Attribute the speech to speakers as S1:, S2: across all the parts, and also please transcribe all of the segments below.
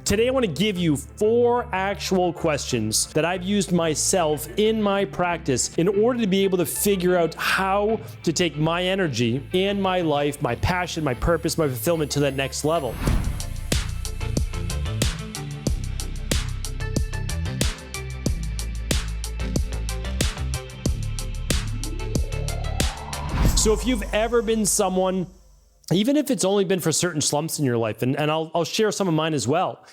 S1: Today, I want to give you 4 actual questions that I've used myself in my practice in order to be able to figure out how to take my energy and my life, my passion, my purpose, my fulfillment to that next level. So if you've ever been someone, even if it's only been for certain slumps in your life, and I'll share some of mine as well,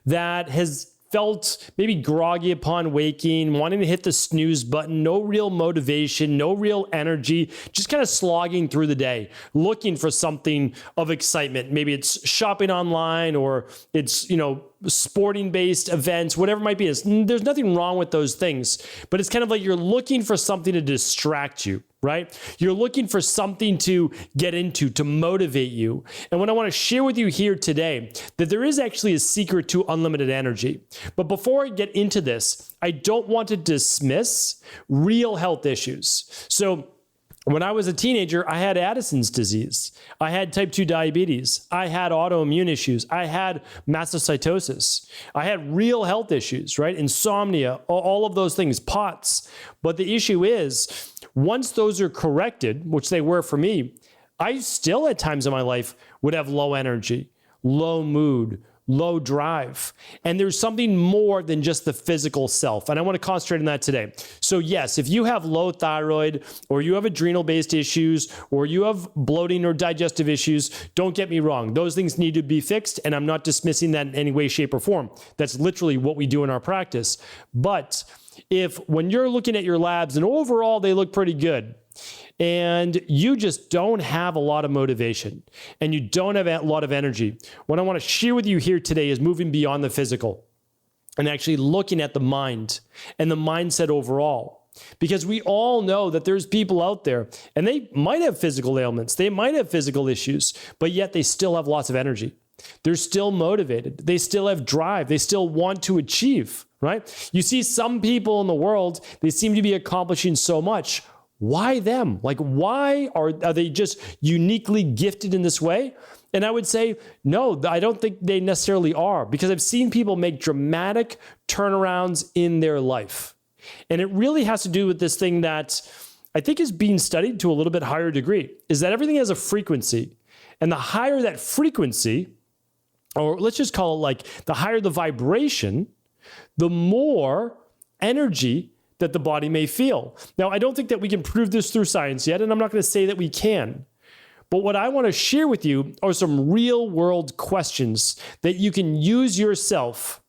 S1: that has felt maybe groggy upon waking, wanting to hit the snooze button, no real motivation, no real energy, just kind of slogging through the day, looking for something of excitement. Maybe it's shopping online or it's, sporting-based events, whatever it might be. There's nothing wrong with those things, but it's kind of like you're looking for something to distract you, right? You're looking for something to get into, to motivate you. And what I want to share with you here today, that there is actually a secret to unlimited energy. But before I get into this, I don't want to dismiss real health issues. So when I was a teenager, I had Addison's disease. I had type 2 diabetes. I had autoimmune issues. I had mastocytosis. I had real health issues, right? Insomnia, all of those things, POTS. But the issue is, once those are corrected, which they were for me, I still at times in my life would have low energy, low mood, low drive. And there's something more than just the physical self. And I want to concentrate on that today. So yes, if you have low thyroid or you have adrenal-based issues or you have bloating or digestive issues, don't get me wrong. Those things need to be fixed. And I'm not dismissing that in any way, shape, or form. That's literally what we do in our practice. But if when you're looking at your labs and overall they look pretty good, and you just don't have a lot of motivation and you don't have a lot of energy, what I want to share with you here today is moving beyond the physical and actually looking at the mind and the mindset overall. Because we all know that there's people out there and they might have physical ailments, they might have physical issues, but yet they still have lots of energy. They're still motivated. They still have drive. They still want to achieve, right? You see some people in the world, they seem to be accomplishing so much. Why them? Like, why are they just uniquely gifted in this way? And I would say, no, I don't think they necessarily are, because I've seen people make dramatic turnarounds in their life. And it really has to do with this thing that I think is being studied to a little bit higher degree, is that everything has a frequency. And the higher that frequency, or let's just call it like the higher the vibration, the more energy that the body may feel. Now, I don't think that we can prove this through science yet, and I'm not going to say that we can. But what I want to share with you are some real world questions that you can use yourself,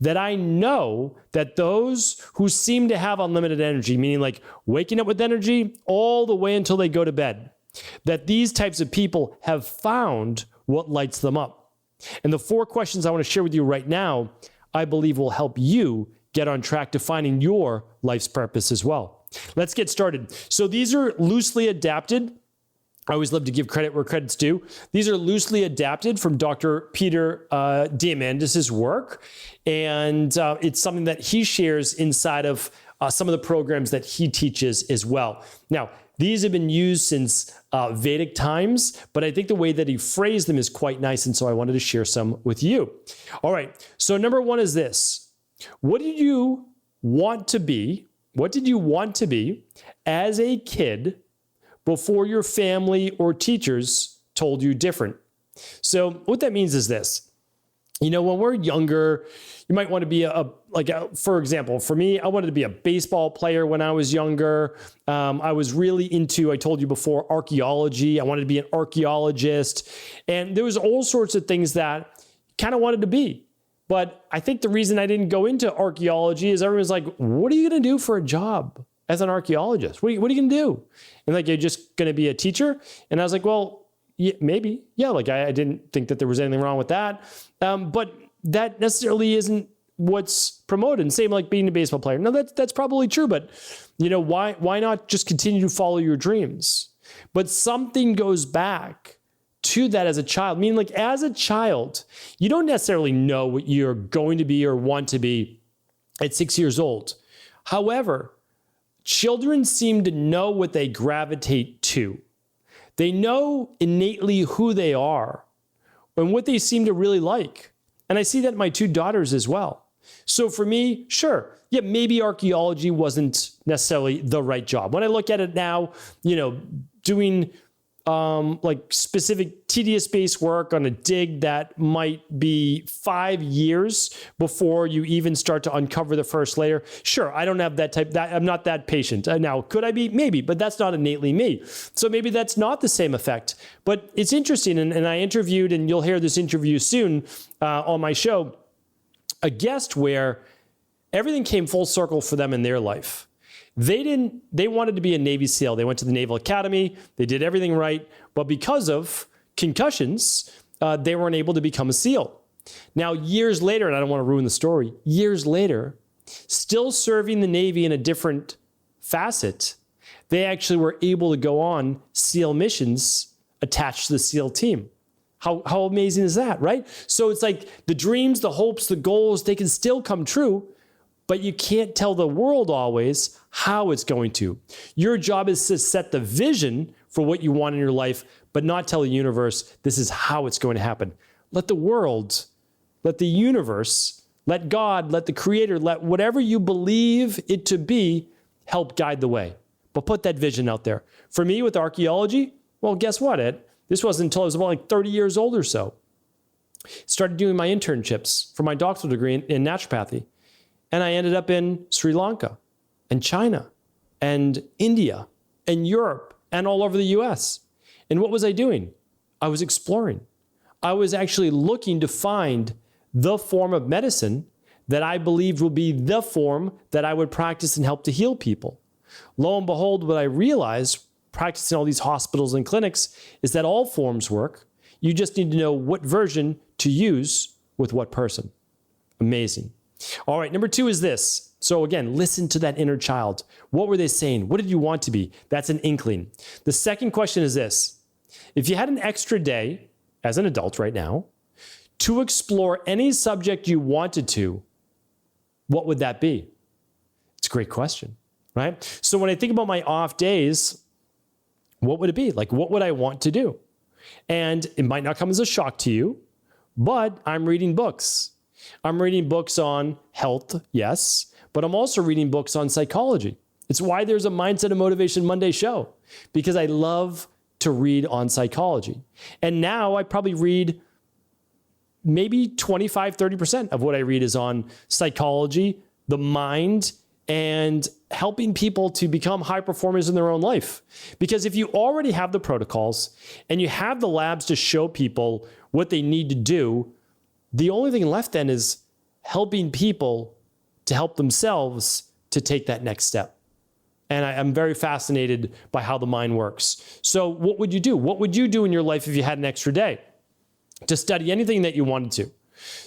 S1: that I know that those who seem to have unlimited energy, meaning like waking up with energy all the way until they go to bed, that these types of people have found what lights them up. And the 4 questions I want to share with you right now, I believe will help you get on track to finding your life's purpose as well. Let's get started. So these are loosely adapted. I always love to give credit where credit's due. These are loosely adapted from Dr. Peter Diamandis' work. And it's something that he shares inside of some of the programs that he teaches as well. Now, these have been used since Vedic times, but I think the way that he phrased them is quite nice. And so I wanted to share some with you. All right. So number 1 is this. What did you want to be? What did you want to be as a kid before your family or teachers told you different? So what that means is this. When we're younger, you might want to be for example, for me, I wanted to be a baseball player when I was younger. I was really into, I told you before, archaeology. I wanted to be an archaeologist. And there was all sorts of things that I kind of wanted to be. But I think the reason I didn't go into archaeology is everyone's like, what are you going to do for a job as an archaeologist? What are you going to do? And like, you're just going to be a teacher? And I was like, well, yeah, maybe. Yeah, like I didn't think that there was anything wrong with that. But that necessarily isn't what's promoted. And same like being a baseball player. No, that's probably true. But why not just continue to follow your dreams? But something goes back to that as a child. Meaning, like, as a child, you don't necessarily know what you're going to be or want to be at 6 years old. However, children seem to know what they gravitate to. They know innately who they are and what they seem to really like. And I see that in my two daughters as well. So for me, sure, yeah, maybe archaeology wasn't necessarily the right job. When I look at it now, doing like specific tedious-based work on a dig that might be 5 years before you even start to uncover the first layer. Sure, I don't have I'm not that patient. Now, could I be? Maybe, but that's not innately me. So maybe that's not the same effect. But it's interesting, and I interviewed, and you'll hear this interview soon on my show, a guest where everything came full circle for them in their life. They wanted to be a Navy SEAL. They went to the Naval Academy. They did everything right. But because of concussions, they weren't able to become a SEAL. Now, years later, and I don't want to ruin the story, years later, still serving the Navy in a different facet, they actually were able to go on SEAL missions attached to the SEAL team. How amazing is that, right? So it's like the dreams, the hopes, the goals, they can still come true, but you can't tell the world always how it's going to. Your job is to set the vision for what you want in your life, but not tell the universe this is how it's going to happen. Let the world, let the universe, let God, let the Creator, let whatever you believe it to be help guide the way. But put that vision out there. For me with archaeology, well, guess what, Ed? This wasn't until I was about like 30 years old or so. Started doing my internships for my doctoral degree in naturopathy. And I ended up in Sri Lanka and China and India and Europe and all over the US. And what was I doing? I was exploring. I was actually looking to find the form of medicine that I believed would be the form that I would practice and help to heal people. Lo and behold, what I realized practicing all these hospitals and clinics is that all forms work. You just need to know what version to use with what person. Amazing. All right, number 2 is this. So again, listen to that inner child. What were they saying? What did you want to be? That's an inkling. The second question is this. If you had an extra day as an adult right now to explore any subject you wanted to, what would that be? It's a great question, right? So when I think about my off days, what would it be? Like, what would I want to do? And it might not come as a shock to you, but I'm reading books. I'm reading books on health, yes, but I'm also reading books on psychology. It's why there's a Mindset and Motivation Monday show, because I love to read on psychology. And now I probably read maybe 25, 30% of what I read is on psychology, the mind, and helping people to become high performers in their own life. Because if you already have the protocols and you have the labs to show people what they need to do, the only thing left then is helping people to help themselves to take that next step. And I'm very fascinated by how the mind works. So what would you do? What would you do in your life if you had an extra day to study anything that you wanted to?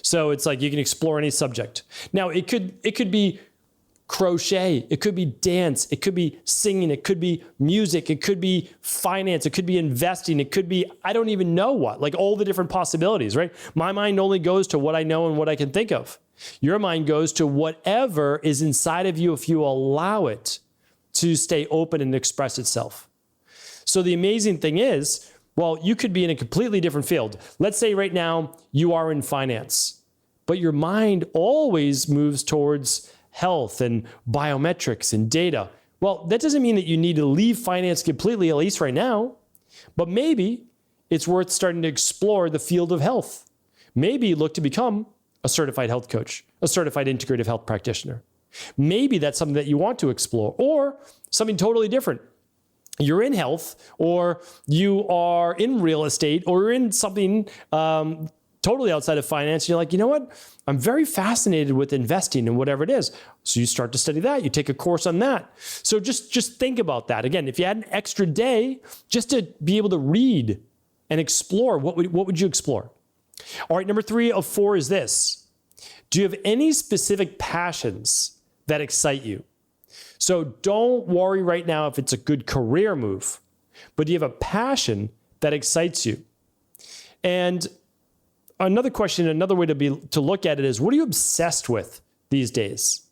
S1: So it's like you can explore any subject. Now it could be crochet, it could be dance, it could be singing, it could be music, it could be finance, it could be investing, it could be, I don't even know what, like all the different possibilities, right? My mind only goes to what I know and what I can think of. Your mind goes to whatever is inside of you if you allow it to stay open and express itself. So the amazing thing is, well, you could be in a completely different field. Let's say right now you are in finance, but your mind always moves towards health and biometrics and data. Well, that doesn't mean that you need to leave finance completely, at least right now, but maybe it's worth starting to explore the field of health. Maybe look to become a certified health coach, a certified integrative health practitioner. Maybe that's something that you want to explore, or something totally different. You're in health, or you are in real estate, or you're in something totally outside of finance. And you're like, you know what? I'm very fascinated with investing in whatever it is. So you start to study that. You take a course on that. So just think about that. Again, if you had an extra day just to be able to read and explore, what would you explore? All right, number 3 of 4 is this. Do you have any specific passions that excite you? So don't worry right now if it's a good career move, but do you have a passion that excites you? And another question, another way to look at it is, what are you obsessed with these days?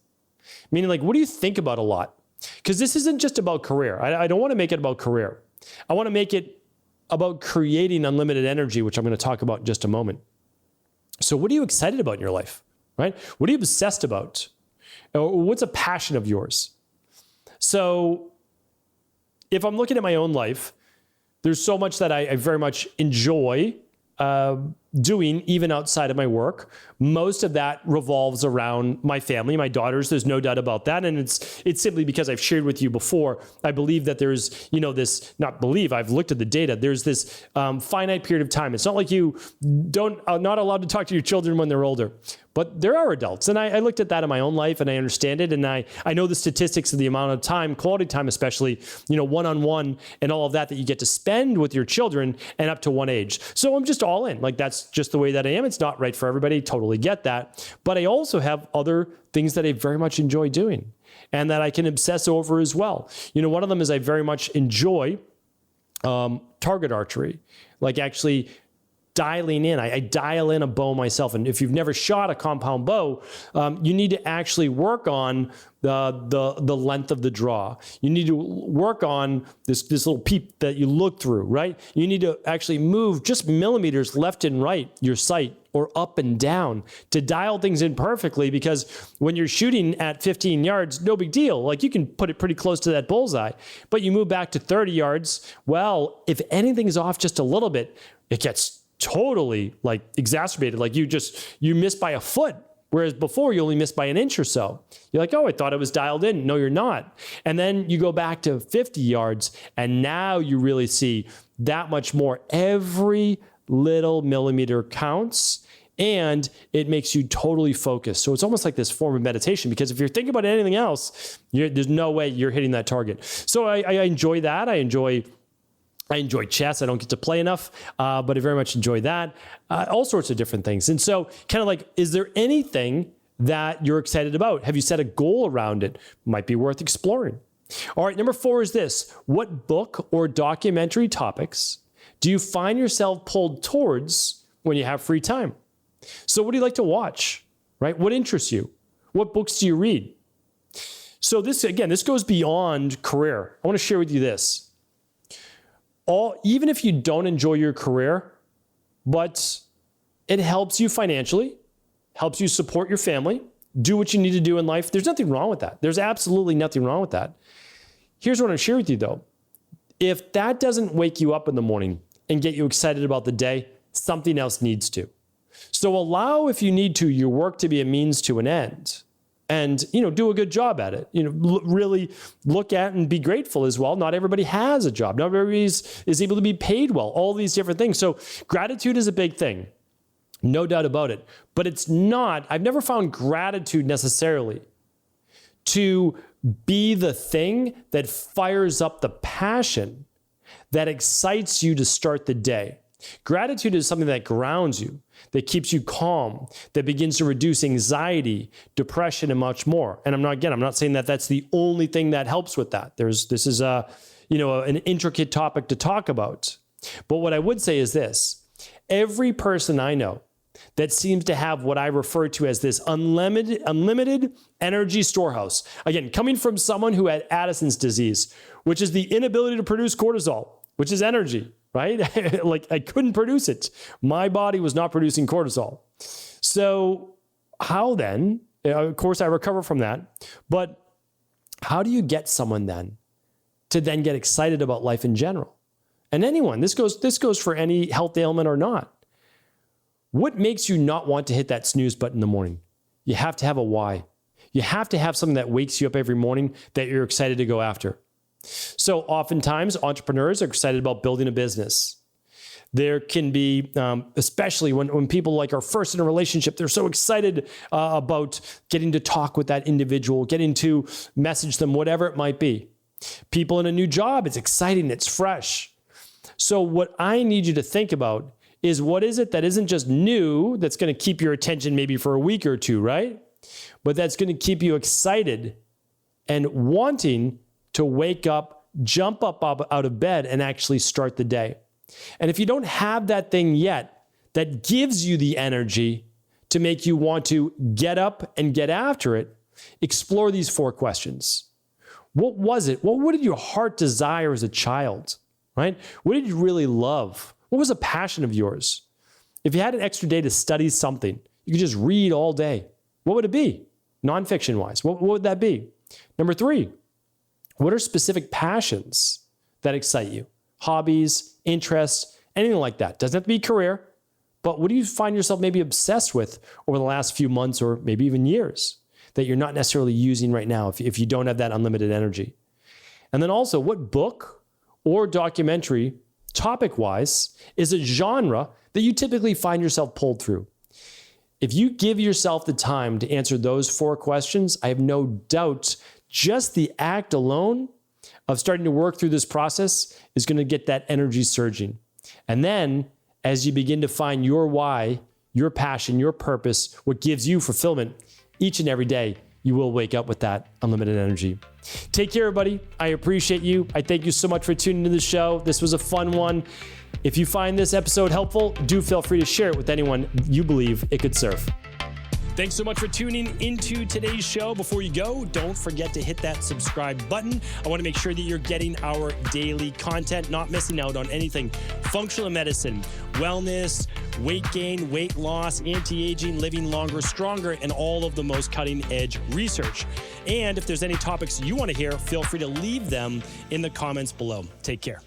S1: Meaning, like, what do you think about a lot? Because this isn't just about career. I don't want to make it about career. I want to make it about creating unlimited energy, which I'm going to talk about in just a moment. So what are you excited about in your life, right? What are you obsessed about? Or what's a passion of yours? So if I'm looking at my own life, there's so much that I very much enjoy doing even outside of my work. Most of that revolves around my family, my daughters. There's no doubt about that. And it's simply because I've shared with you before, I believe that there's, I've looked at the data. There's this finite period of time. It's not like you are not allowed to talk to your children when they're older, but there are adults. And I looked at that in my own life and I understand it. And I know the statistics of the amount of time, quality time, especially, one-on-one and all of that you get to spend with your children and up to one age. So I'm just all in. Like, that's just the way that I am. It's not right for everybody. Totally get that. But I also have other things that I very much enjoy doing and that I can obsess over as well. One of them is I very much enjoy target archery, like actually dialing in. I dial in a bow myself. And if you've never shot a compound bow, you need to actually work on the length of the draw. You need to work on this little peep that you look through, right? You need to actually move just millimeters left and right, your sight, or up and down to dial things in perfectly, because when you're shooting at 15 yards, no big deal. Like, you can put it pretty close to that bullseye, but you move back to 30 yards. Well, if anything's off just a little bit, it gets totally like exacerbated. Like, you miss by a foot. Whereas before you only missed by an inch or so. You're like, oh, I thought it was dialed in. No, you're not. And then you go back to 50 yards and now you really see that much more. Every little millimeter counts and it makes you totally focused. So it's almost like this form of meditation, because if you're thinking about anything else, there's no way you're hitting that target. So I enjoy that. I enjoy chess. I don't get to play enough, but I very much enjoy that. All sorts of different things. And so kind of like, is there anything that you're excited about? Have you set a goal around it? Might be worth exploring. All right, number 4 is this. What book or documentary topics do you find yourself pulled towards when you have free time? So what do you like to watch, right? What interests you? What books do you read? So this goes beyond career. I want to share with you this. Even if you don't enjoy your career, but it helps you financially, helps you support your family, do what you need to do in life, there's nothing wrong with that. There's absolutely nothing wrong with that. Here's what I share with you though. If that doesn't wake you up in the morning and get you excited about the day, something else needs to. So allow, if you need to, your work to be a means to an end. And, do a good job at it. Really look at and be grateful as well. Not everybody has a job. Not everybody is able to be paid well. All these different things. So gratitude is a big thing. No doubt about it. But it's not, I've never found gratitude necessarily to be the thing that fires up the passion that excites you to start the day. Gratitude is something that grounds you, that keeps you calm, that begins to reduce anxiety, depression, and much more. And I'm not saying that that's the only thing that helps with that. This is an intricate topic to talk about. But what I would say is this: every person I know that seems to have what I refer to as this unlimited energy storehouse. Again, coming from someone who had Addison's disease, which is the inability to produce cortisol, which is energy. Right? Like, I couldn't produce it. My body was not producing cortisol. So how then, of course I recover from that, but how do you get someone then to then get excited about life in general? And anyone, this goes for any health ailment or not. What makes you not want to hit that snooze button in the morning? You have to have a why. You have to have something that wakes you up every morning that you're excited to go after. So oftentimes entrepreneurs are excited about building a business. There can be, especially when people like are first in a relationship, they're so excited about getting to talk with that individual, getting to message them, whatever it might be. People in a new job, it's exciting, it's fresh. So what I need you to think about is, what is it that isn't just new, that's going to keep your attention maybe for a week or two, right? But that's going to keep you excited and wanting to wake up, jump up out of bed and actually start the day. And if you don't have that thing yet that gives you the energy to make you want to get up and get after it, explore these 4 questions. What was it? What did your heart desire as a child, right? What did you really love? What was a passion of yours? If you had an extra day to study something, you could just read all day. What would it be? Nonfiction wise, what would that be? Number 3, what are specific passions that excite you? Hobbies, interests, anything like that. Doesn't have to be a career, but what do you find yourself maybe obsessed with over the last few months or maybe even years that you're not necessarily using right now if you don't have that unlimited energy? And then also, what book or documentary, topic-wise, is a genre that you typically find yourself pulled through? If you give yourself the time to answer those 4 questions, I have no doubt just the act alone of starting to work through this process is going to get that energy surging. And then as you begin to find your why, your passion, your purpose, what gives you fulfillment each and every day, you will wake up with that unlimited energy. Take care, everybody. I appreciate you. I thank you so much for tuning into the show. This was a fun one. If you find this episode helpful, do feel free to share it with anyone you believe it could serve. Thanks so much for tuning into today's show. Before you go, don't forget to hit that subscribe button. I want to make sure that you're getting our daily content, not missing out on anything functional medicine, wellness, weight gain, weight loss, anti-aging, living longer, stronger, and all of the most cutting-edge research. And if there's any topics you want to hear, feel free to leave them in the comments below. Take care.